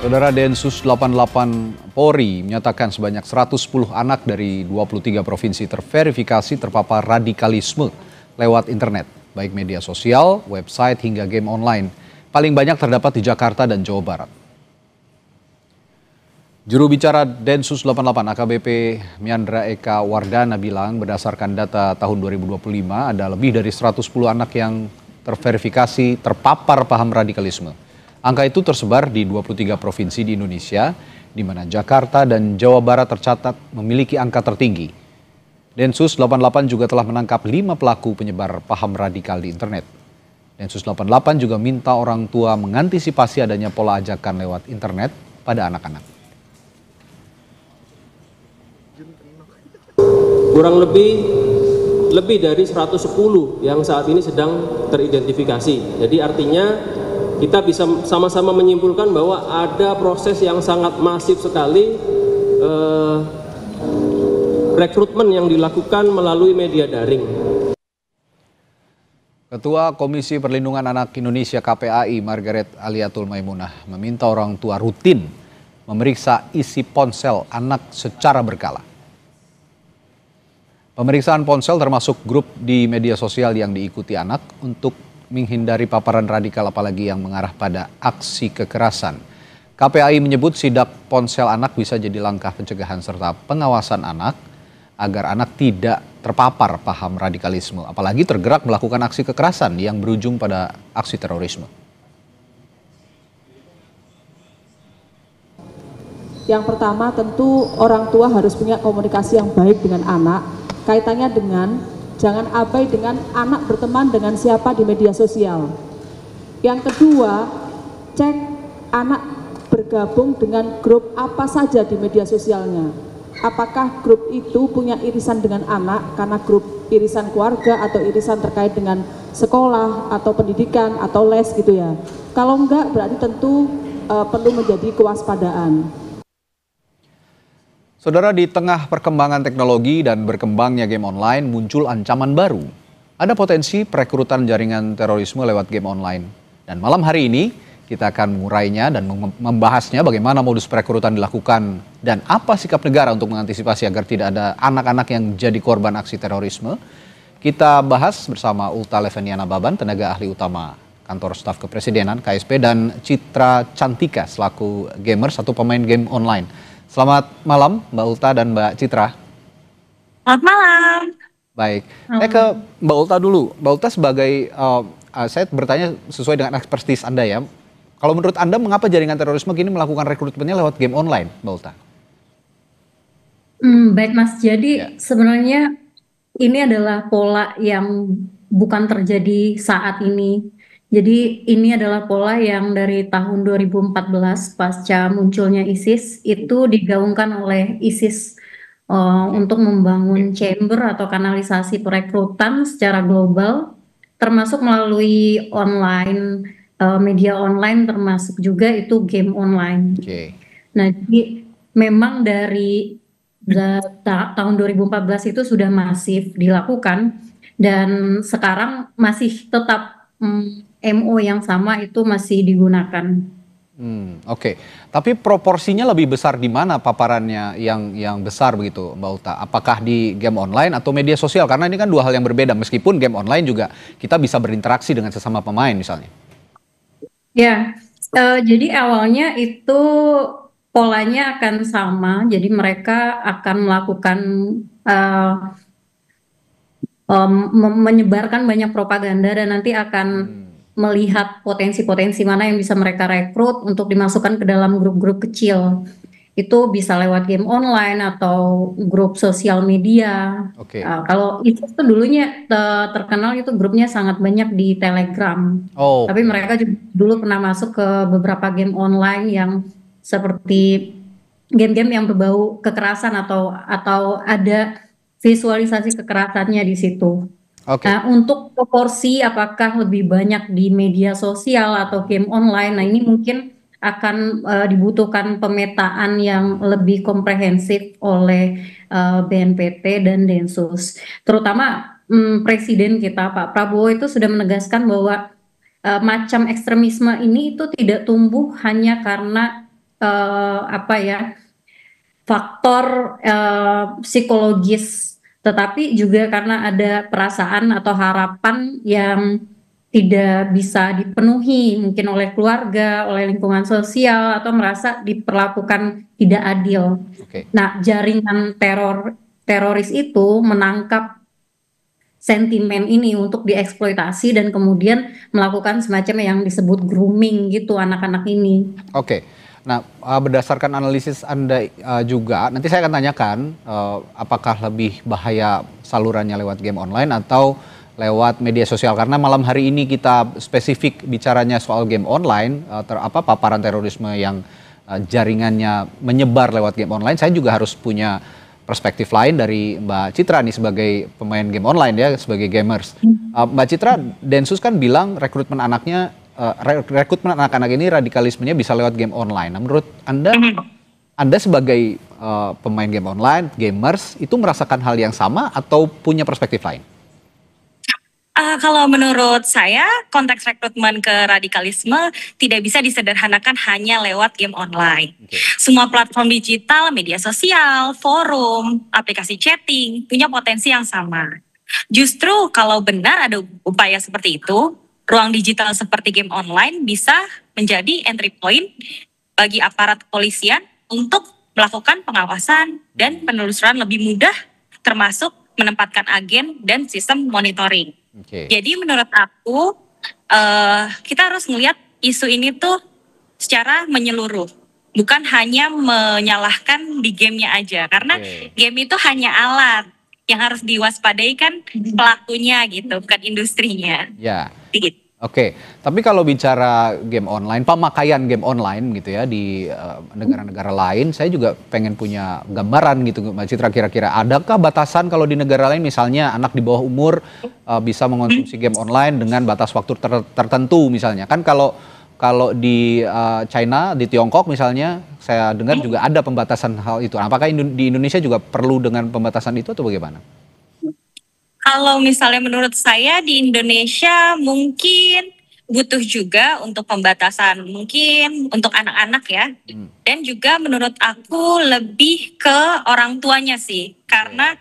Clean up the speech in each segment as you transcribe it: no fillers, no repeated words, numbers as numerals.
Saudara Densus 88 Polri menyatakan sebanyak 110 anak dari 23 provinsi terverifikasi terpapar radikalisme lewat internet, baik media sosial, website hingga game online. Paling banyak terdapat di Jakarta dan Jawa Barat. Juru bicara Densus 88 AKBP Myandra Eka Wardana bilang berdasarkan data tahun 2025 ada lebih dari 110 anak yang terverifikasi terpapar paham radikalisme. Angka itu tersebar di 23 provinsi di Indonesia, di mana Jakarta dan Jawa Barat tercatat memiliki angka tertinggi. Densus 88 juga telah menangkap 5 pelaku penyebar paham radikal di internet. Densus 88 juga minta orang tua mengantisipasi adanya pola ajakan lewat internet pada anak-anak. Kurang lebih dari 110 yang saat ini sedang teridentifikasi. Jadi artinya kita bisa sama-sama menyimpulkan bahwa ada proses yang sangat masif sekali rekrutmen yang dilakukan melalui media daring. Ketua Komisi Perlindungan Anak Indonesia KPAI Margaret Aliatul Maimunah meminta orang tua rutin memeriksa isi ponsel anak secara berkala. Pemeriksaan ponsel termasuk grup di media sosial yang diikuti anak untuk menghindari paparan radikal apalagi yang mengarah pada aksi kekerasan. KPAI menyebut sidak ponsel anak bisa jadi langkah pencegahan serta pengawasan anak agar anak tidak terpapar paham radikalisme, apalagi tergerak melakukan aksi kekerasan yang berujung pada aksi terorisme. Yang pertama tentu orang tua harus punya komunikasi yang baik dengan anak, kaitannya dengan jangan abai dengan anak berteman dengan siapa di media sosial. Yang kedua, cek anak bergabung dengan grup apa saja di media sosialnya. Apakah grup itu punya irisan dengan anak karena grup irisan keluarga atau irisan terkait dengan sekolah atau pendidikan atau les gitu ya. Kalau enggak berarti tentu perlu menjadi kewaspadaan. Saudara, di tengah perkembangan teknologi dan berkembangnya game online muncul ancaman baru. Ada potensi perekrutan jaringan terorisme lewat game online. Dan malam hari ini kita akan mengurainya dan membahasnya bagaimana modus perekrutan dilakukan dan apa sikap negara untuk mengantisipasi agar tidak ada anak-anak yang jadi korban aksi terorisme. Kita bahas bersama Ulta Leveniana Baban, tenaga ahli utama Kantor Staf Kepresidenan KSP, dan Citra Cantika selaku gamer, satu pemain game online. Selamat malam Mbak Ulta dan Mbak Citra. Selamat malam. Baik, saya ke Mbak Ulta dulu. Mbak Ulta sebagai, saya bertanya sesuai dengan ekspertis Anda ya. Kalau menurut Anda mengapa jaringan terorisme kini melakukan rekrutmennya lewat game online, Mbak Ulta? Baik Mas, jadi sebenarnya ini adalah pola yang bukan terjadi saat ini. Jadi ini adalah pola yang dari tahun 2014 pasca munculnya ISIS itu digaungkan oleh ISIS untuk membangun chamber atau kanalisasi perekrutan secara global, termasuk melalui online, media online, termasuk juga itu game online. Nah, jadi memang dari tahun 2014 itu sudah masif dilakukan dan sekarang masih tetap MO yang sama itu masih digunakan. Oke. Tapi proporsinya lebih besar di mana paparannya yang besar begitu, Mbak Ulta? Apakah di game online atau media sosial? Karena ini kan dua hal yang berbeda. Meskipun game online juga kita bisa berinteraksi dengan sesama pemain misalnya. Ya, jadi awalnya itu polanya akan sama. Jadi mereka akan melakukan menyebarkan banyak propaganda dan nanti akan melihat potensi-potensi mana yang bisa mereka rekrut untuk dimasukkan ke dalam grup-grup kecil. Itu bisa lewat game online atau grup sosial media. Kalau itu dulunya terkenal itu grupnya sangat banyak di Telegram. Tapi mereka juga dulu pernah masuk ke beberapa game online yang seperti game-game yang berbau kekerasan atau ada visualisasi kekerasannya di situ. Nah, untuk proporsi apakah lebih banyak di media sosial atau game online, nah ini mungkin akan dibutuhkan pemetaan yang lebih komprehensif oleh BNPT dan Densus. Terutama Presiden kita Pak Prabowo itu sudah menegaskan bahwa macam ekstremisme ini itu tidak tumbuh hanya karena apa ya, faktor psikologis, tetapi juga karena ada perasaan atau harapan yang tidak bisa dipenuhi mungkin oleh keluarga, oleh lingkungan sosial, atau merasa diperlakukan tidak adil. Oke. Nah, jaringan teroris itu menangkap sentimen ini untuk dieksploitasi dan kemudian melakukan semacam yang disebut grooming gitu anak-anak ini. Oke. Nah, berdasarkan analisis Anda juga, nanti saya akan tanyakan apakah lebih bahaya salurannya lewat game online atau lewat media sosial. Karena malam hari ini kita spesifik bicaranya soal game online, paparan terorisme yang jaringannya menyebar lewat game online. Saya juga harus punya perspektif lain dari Mbak Citra nih sebagai pemain game online ya, sebagai gamers. Mbak Citra, Densus kan bilang rekrutmen anak-anak ini radikalismenya bisa lewat game online. Nah, menurut Anda sebagai pemain game online, gamers, itu merasakan hal yang sama atau punya perspektif lain? Kalau menurut saya, konteks rekrutmen ke radikalisme tidak bisa disederhanakan hanya lewat game online. Semua platform digital, media sosial, forum, aplikasi chatting punya potensi yang sama. Justru kalau benar ada upaya seperti itu, ruang digital seperti game online bisa menjadi entry point bagi aparat kepolisian untuk melakukan pengawasan dan penelusuran lebih mudah, termasuk menempatkan agen dan sistem monitoring. Jadi menurut aku kita harus melihat isu ini tuh secara menyeluruh, bukan hanya menyalahkan di gamenya aja, karena game itu hanya alat yang harus diwaspadai kan pelakunya gitu, bukan industrinya. Ya. Oke, tapi kalau bicara game online, pemakaian game online gitu ya di negara-negara lain, saya juga pengen punya gambaran gitu Mbak Citra, kira-kira adakah batasan kalau di negara lain misalnya anak di bawah umur bisa mengonsumsi game online dengan batas waktu tertentu misalnya. Kan kalau di China, di Tiongkok misalnya, saya dengar juga ada pembatasan hal itu. Apakah di Indonesia juga perlu dengan pembatasan itu atau bagaimana? Kalau misalnya menurut saya di Indonesia mungkin butuh juga untuk pembatasan, mungkin untuk anak-anak ya. Dan juga menurut aku lebih ke orang tuanya sih, karena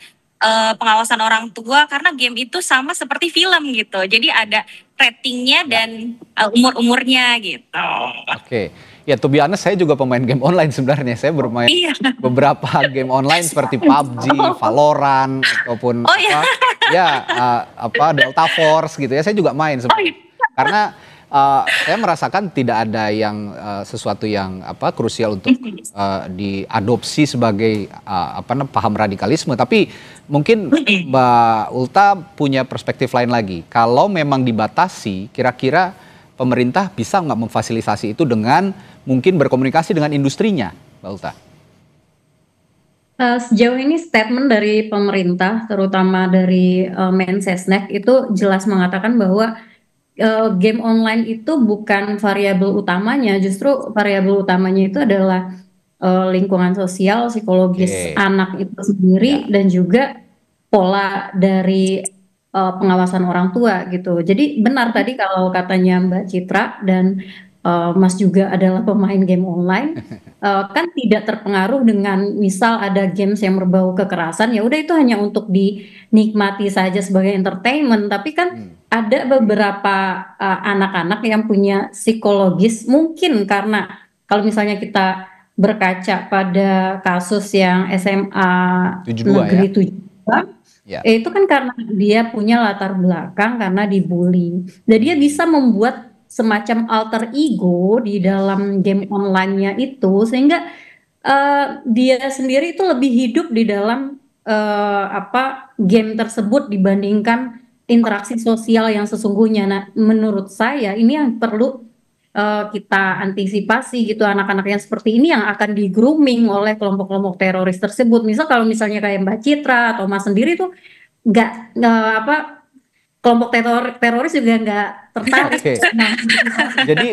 pengawasan orang tua, karena game itu sama seperti film gitu. Jadi ada ratingnya dan umur-umurnya gitu. Oke. Ya, to be honest, saya juga pemain game online sebenarnya. Saya bermain beberapa game online seperti PUBG, Valorant, ataupun Delta Force gitu ya. Saya juga main sebenarnya. Karena saya merasakan tidak ada yang sesuatu yang krusial untuk diadopsi sebagai paham radikalisme. Tapi mungkin Mbak Ulta punya perspektif lain lagi. Kalau memang dibatasi, kira-kira pemerintah bisa nggak memfasilitasi itu dengan mungkin berkomunikasi dengan industrinya, Mbak Ulta? Sejauh ini statement dari pemerintah, terutama dari Mensesnek, itu jelas mengatakan bahwa game online itu bukan variabel utamanya, justru variabel utamanya itu adalah lingkungan sosial, psikologis anak itu sendiri, dan juga pola dari pengawasan orang tua gitu. Jadi benar tadi kalau katanya Mbak Citra dan Mas juga adalah pemain game online, kan tidak terpengaruh dengan misal ada games yang berbau kekerasan, ya udah itu hanya untuk dinikmati saja sebagai entertainment. Tapi kan ada beberapa anak-anak yang punya psikologis, mungkin karena kalau misalnya kita berkaca pada kasus yang SMA Negeri 72, itu kan karena dia punya latar belakang karena dibully, dan dia bisa membuat semacam alter ego di dalam game online-nya itu, sehingga dia sendiri itu lebih hidup di dalam game tersebut dibandingkan interaksi sosial yang sesungguhnya. Nah, menurut saya ini yang perlu kita antisipasi gitu, anak-anak yang seperti ini yang akan di-grooming oleh kelompok-kelompok teroris tersebut. Misal kalau misalnya kayak Mbak Citra atau Mas sendiri tuh kelompok teroris juga nggak tertarik. Jadi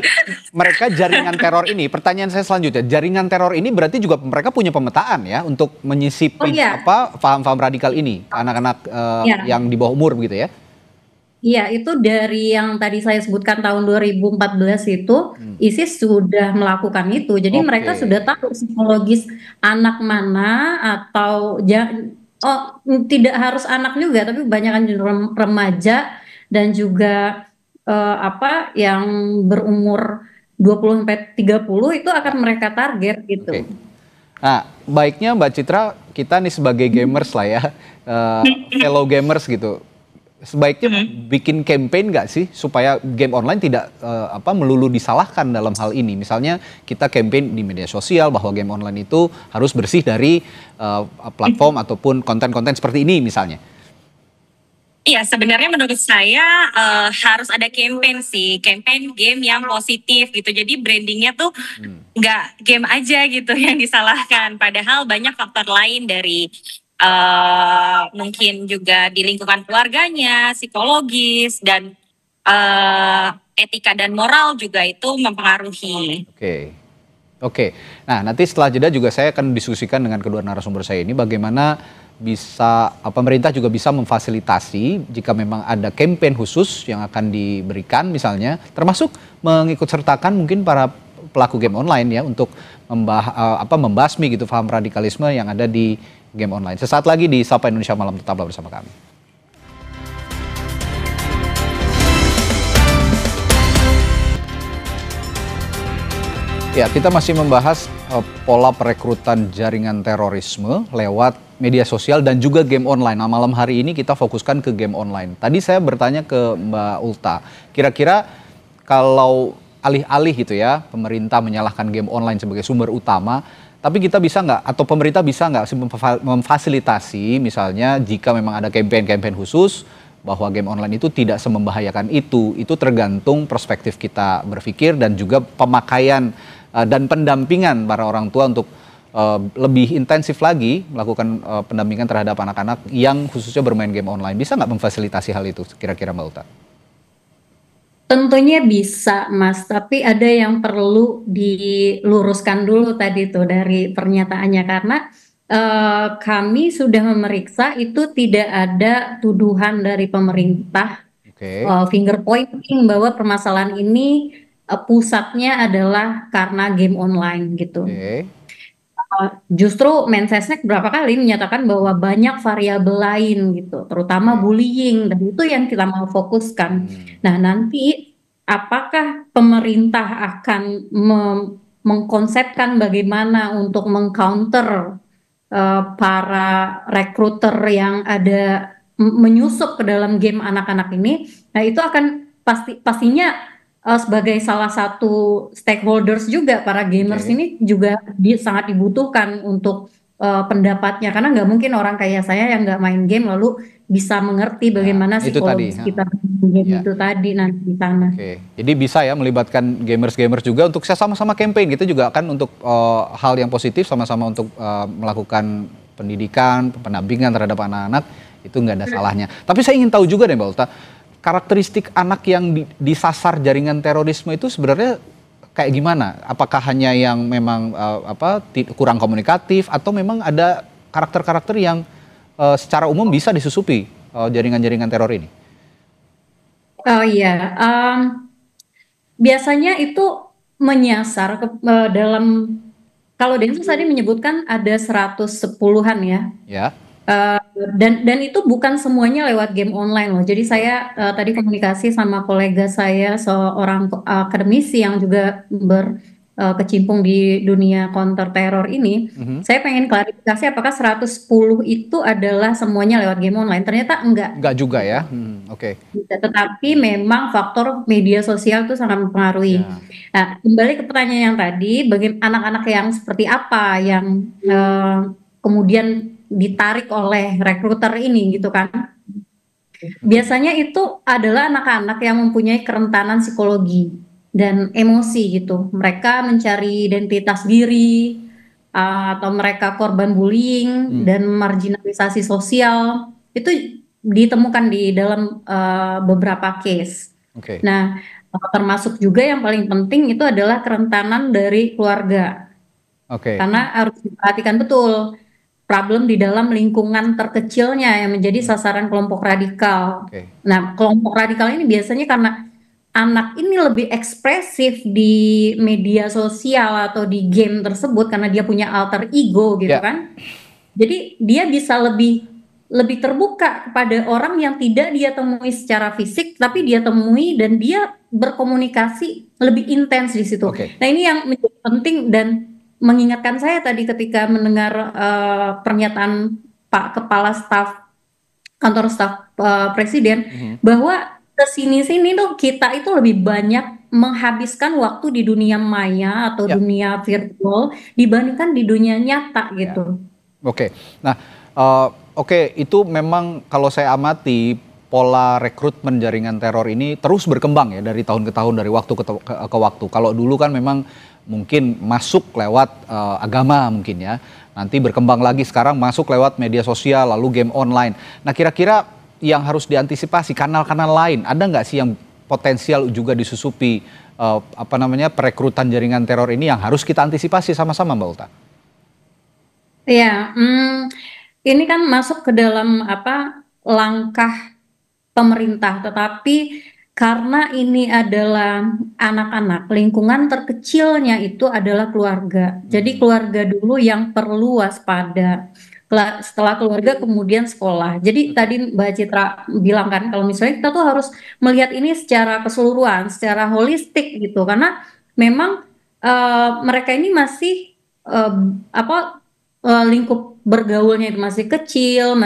mereka jaringan teror ini, pertanyaan saya selanjutnya, jaringan teror ini berarti juga mereka punya pemetaan ya untuk menyisipi paham-paham radikal ini ke anak-anak yang di bawah umur begitu ya? Iya, itu dari yang tadi saya sebutkan tahun 2014 itu, ISIS sudah melakukan itu. Jadi mereka sudah Oke. tahu psikologis anak mana atau tidak harus anak juga, tapi kebanyakan remaja dan juga yang berumur 20 sampai 30 itu Ya, akan mereka target oke. gitu. Nah, baiknya Mbak Citra, kita nih sebagai gamers lah ya, fellow gamers gitu. Sebaiknya bikin campaign nggak sih supaya game online tidak melulu disalahkan dalam hal ini. Misalnya kita campaign di media sosial bahwa game online itu harus bersih dari platform ataupun konten-konten seperti ini misalnya. Iya, sebenarnya menurut saya harus ada campaign sih, campaign game yang positif gitu. Jadi brandingnya tuh nggak game aja gitu yang disalahkan. Padahal banyak faktor lain dari mungkin juga di lingkungan keluarganya, psikologis dan etika dan moral juga itu mempengaruhi. Oke. Oke. Nah, nanti setelah jeda juga saya akan diskusikan dengan kedua narasumber saya ini bagaimana bisa pemerintah juga bisa memfasilitasi jika memang ada campaign khusus yang akan diberikan misalnya, termasuk mengikutsertakan mungkin para pelaku game online ya untuk membasmi gitu paham radikalisme yang ada di game online. Sesaat lagi di Sapa Indonesia Malam, tetaplah bersama kami. Ya, kita masih membahas pola perekrutan jaringan terorisme lewat media sosial dan juga game online. Nah, malam hari ini kita fokuskan ke game online. Tadi saya bertanya ke Mbak Ulta, kira-kira kalau alih-alih gitu ya, pemerintah menyalahkan game online sebagai sumber utama, tapi kita bisa nggak, atau pemerintah bisa nggak memfasilitasi misalnya jika memang ada campaign-campaign khusus, bahwa game online itu tidak semembahayakan itu tergantung perspektif kita berpikir dan juga pemakaian dan pendampingan para orang tua untuk lebih intensif lagi melakukan pendampingan terhadap anak-anak yang khususnya bermain game online. Bisa nggak memfasilitasi hal itu kira-kira Mbak Ulta? Tentunya bisa, Mas, tapi ada yang perlu diluruskan dulu tadi tuh dari pernyataannya karena kami sudah memeriksa itu tidak ada tuduhan dari pemerintah Oke. finger pointing bahwa permasalahan ini pusatnya adalah karena game online gitu. Oke. Justru Mensesnek berapa kali menyatakan bahwa banyak variabel lain gitu, terutama bullying, dan itu yang kita mau fokuskan. Nah, nanti apakah pemerintah akan mengkonsepkan bagaimana untuk mengcounter para rekruter yang ada menyusup ke dalam game anak-anak ini? Nah, itu akan pastinya sebagai salah satu stakeholders juga para gamers ini juga sangat dibutuhkan untuk pendapatnya karena nggak mungkin orang kayak saya yang nggak main game lalu bisa mengerti bagaimana psikologis kita game itu tadi nanti di sana. Oke, jadi bisa ya melibatkan gamers-gamers juga untuk sama-sama campaign gitu juga kan untuk hal yang positif sama-sama untuk melakukan pendidikan, pendampingan terhadap anak-anak itu nggak ada salahnya. Tapi saya ingin tahu juga deh Mbak Ulta, karakteristik anak yang disasar jaringan terorisme itu sebenarnya kayak gimana? Apakah hanya yang memang kurang komunikatif atau memang ada karakter-karakter yang secara umum bisa disusupi jaringan-jaringan teror ini? Oh iya, biasanya itu menyasar dalam kalau Densus tadi menyebutkan ada 110-an ya. Ya. Dan itu bukan semuanya lewat game online loh. Jadi saya tadi komunikasi sama kolega saya seorang akademisi yang juga berkecimpung di dunia counter teror ini. Saya pengen klarifikasi apakah 110 itu adalah semuanya lewat game online. Ternyata enggak. Enggak juga ya. Oke. Tetapi memang faktor media sosial itu sangat mempengaruhi. Nah, kembali ke pertanyaan yang tadi, bagaimana anak-anak yang seperti apa yang kemudian ditarik oleh rekruter ini gitu kan. Biasanya itu adalah anak-anak yang mempunyai kerentanan psikologi dan emosi gitu. Mereka mencari identitas diri atau mereka korban bullying dan marginalisasi sosial. Itu ditemukan di dalam beberapa case. Nah, termasuk juga yang paling penting itu adalah kerentanan dari keluarga. Karena harus diperhatikan betul. problem di dalam lingkungan terkecilnya yang menjadi sasaran kelompok radikal. Oke. Nah, kelompok radikal ini biasanya karena anak ini lebih ekspresif di media sosial atau di game tersebut karena dia punya alter ego gitu Ya. kan. Jadi dia bisa lebih terbuka kepada orang yang tidak dia temui secara fisik, tapi dia temui dan dia berkomunikasi lebih intens di situ. Oke. Nah, ini yang menjadi penting dan mengingatkan saya tadi ketika mendengar pernyataan Pak Kepala Kantor Staf Presiden bahwa kesini-sini tuh kita itu lebih banyak menghabiskan waktu di dunia maya atau Ya. dunia virtual dibandingkan di dunia nyata gitu. Oke. Nah, oke, itu memang kalau saya amati pola rekrutmen jaringan teror ini terus berkembang ya dari tahun ke tahun, dari waktu ke waktu. Kalau dulu kan memang mungkin masuk lewat agama mungkin ya. Nanti berkembang lagi sekarang masuk lewat media sosial lalu game online. Nah, kira-kira yang harus diantisipasi kanal-kanal lain ada nggak sih yang potensial juga disusupi perekrutan jaringan teror ini yang harus kita antisipasi sama-sama, Mbak Ulta? Ya, ini kan masuk ke dalam langkah pemerintah, tetapi karena ini adalah anak-anak, lingkungan terkecilnya itu adalah keluarga. Jadi keluarga dulu yang perlu waspada. Setelah keluarga kemudian sekolah. Jadi tadi Mbak Citra bilang kan kalau misalnya kita tuh harus melihat ini secara keseluruhan, secara holistik gitu, karena memang mereka ini masih lingkup bergaulnya itu masih kecil,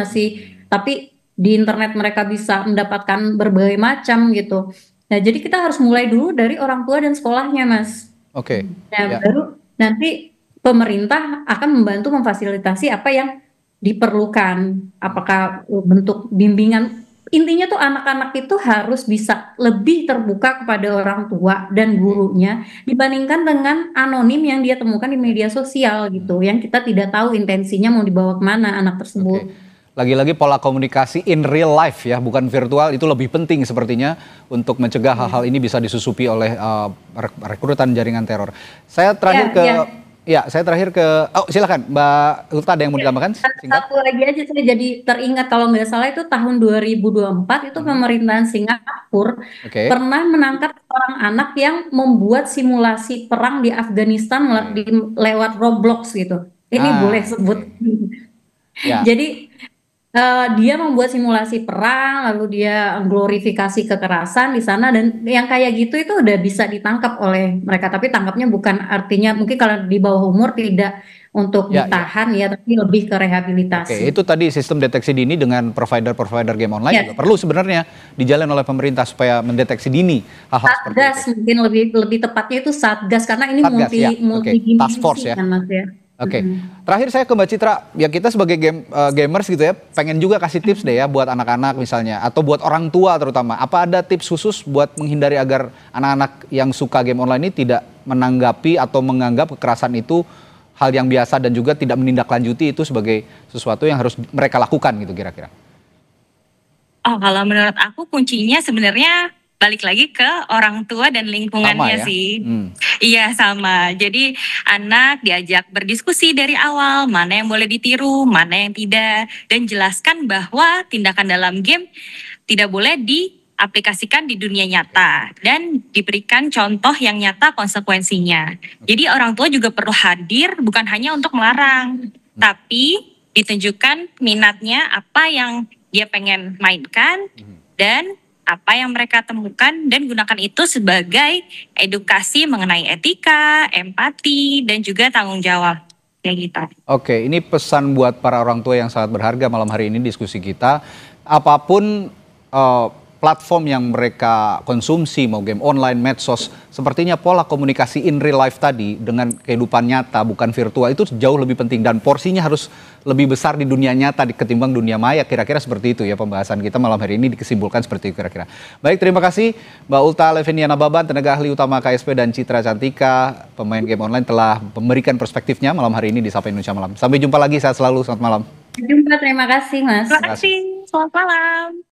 tapi di internet mereka bisa mendapatkan berbagai macam gitu. Nah, jadi kita harus mulai dulu dari orang tua dan sekolahnya, Mas. Oke. Nah, Ya. baru nanti pemerintah akan membantu memfasilitasi apa yang diperlukan, apakah bentuk bimbingan. Intinya tuh anak-anak itu harus bisa lebih terbuka kepada orang tua dan gurunya dibandingkan dengan anonim yang dia temukan di media sosial gitu, yang kita tidak tahu intensinya mau dibawa kemana anak tersebut. Oke. Lagi-lagi pola komunikasi in real life ya, bukan virtual, itu lebih penting sepertinya untuk mencegah hal-hal ini bisa disusupi oleh rekrutan jaringan teror. Saya terakhir silakan Mbak Ulta, ada yang mau ditambahkan? Singkat. Satu lagi aja saya jadi teringat kalau nggak salah itu tahun 2024 itu pemerintahan Singapura pernah menangkap seorang anak yang membuat simulasi perang di Afghanistan lewat Roblox gitu. Ini boleh sebut. Ya. Jadi dia membuat simulasi perang, lalu dia glorifikasi kekerasan di sana, dan yang kayak gitu itu udah bisa ditangkap oleh mereka. Tapi tangkapnya bukan artinya mungkin kalau di bawah umur tidak untuk ditahan ya, tapi lebih ke rehabilitasi. Oke, itu tadi sistem deteksi dini dengan provider juga online juga perlu sebenarnya dijalan oleh pemerintah supaya mendeteksi dini hal-hal seperti itu. Satgas mungkin lebih tepatnya itu Satgas karena ini multi task force ya. Kan, Mas, ya. Oke. Terakhir saya ke Mbak Citra, ya kita sebagai gamers gitu ya, pengen juga kasih tips deh ya buat anak-anak misalnya, atau buat orang tua terutama. Apa ada tips khusus buat menghindari agar anak-anak yang suka game online ini tidak menanggapi atau menganggap kekerasan itu hal yang biasa dan juga tidak menindaklanjuti itu sebagai sesuatu yang harus mereka lakukan gitu kira-kira? Oh, kalau menurut aku kuncinya sebenarnya balik lagi ke orang tua dan lingkungannya sih. Iya, sama. Jadi anak diajak berdiskusi dari awal, mana yang boleh ditiru, mana yang tidak, dan jelaskan bahwa tindakan dalam game tidak boleh diaplikasikan di dunia nyata dan diberikan contoh yang nyata konsekuensinya. Jadi orang tua juga perlu hadir bukan hanya untuk melarang, tapi ditunjukkan minatnya apa yang dia pengen mainkan dan apa yang mereka temukan, dan gunakan itu sebagai edukasi mengenai etika, empati, dan juga tanggung jawab. Kayak gitu. Oke, ini pesan buat para orang tua yang sangat berharga malam hari ini diskusi kita. Apapun platform yang mereka konsumsi, mau game online, medsos, sepertinya pola komunikasi in real life tadi dengan kehidupan nyata bukan virtual itu jauh lebih penting dan porsinya harus lebih besar di dunia nyata ketimbang dunia maya. Kira-kira seperti itu ya pembahasan kita malam hari ini dikesimpulan seperti itu kira-kira. Baik, terima kasih Mbak Ulta Leveniana Baban, tenaga ahli utama KSP, dan Citra Cantika, pemain game online, telah memberikan perspektifnya malam hari ini di Sapa Indonesia Malam. Sampai jumpa lagi, sehat selalu, selamat malam. Sampai jumpa, terima kasih Mas. Terima kasih, selamat malam.